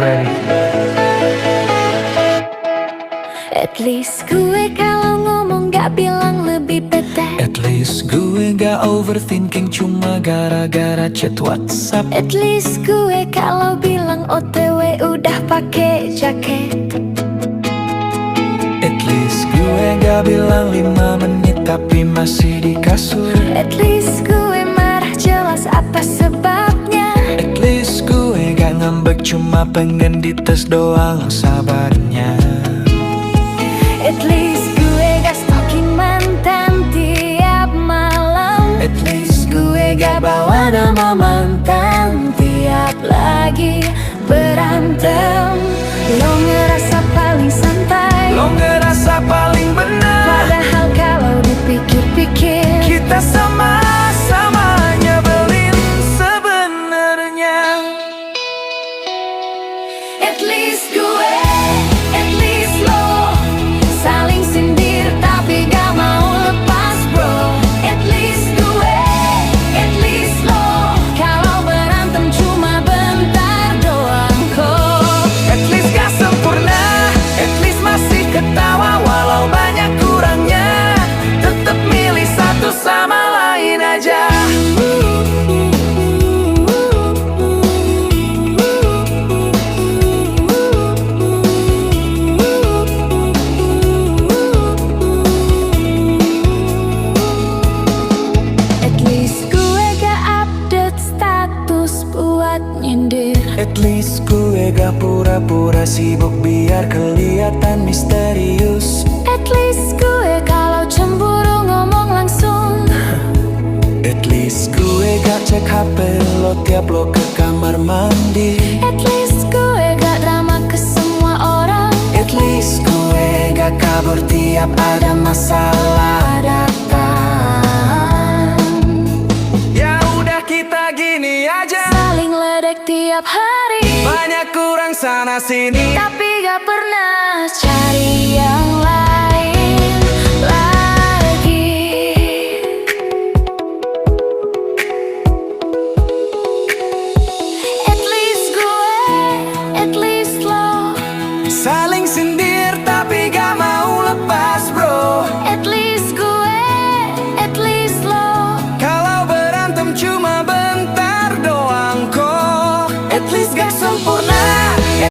ready. At least gue kalau ngomong gak bilang lebih bete. At least gue gak overthinking cuma gara-gara chat WhatsApp. At least gue kalau bilang OTW udah pakai jaket. At least gue gak bilang 5 menit tapi masih di kasur. At least gue marah jelas apa sebabnya. At least gue gak ngambek cuma pengen dites doang sabarnya. At least gue gak stalking mantan tiap malam. At least gue gak bawa nama mantan tiap lagi berantem. Lo ngerasa paling santai, Lo ngerasa paling benar, padahal kalau dipikir-pikir kita sama-sama nyebelin sebenarnya. At least gue, at least lo saling sindir tapi gak mau lepas bro. At least gue, at least lo kalau berantem cuma bentar doang kok. At least gak sempurna, at least masih ketawa walau banyak kurangnya. Tetep milih satu sama lain aja. At least gue gak update status buat nyindir. At least gue gak pura-pura sibuk biar kelihatan misterius. At least gue kalau cemburu ngomong langsung. At least gue gak cek HP lo tiap lo ke kamar mandi. At least gue gak drama ke semua orang. At least gue gak kabur tiap ada masalah datang. Ya udah kita gini aja, Saling ledek tiap hari, banyak kurang sana sini. tapi gak pernah cari yang lain.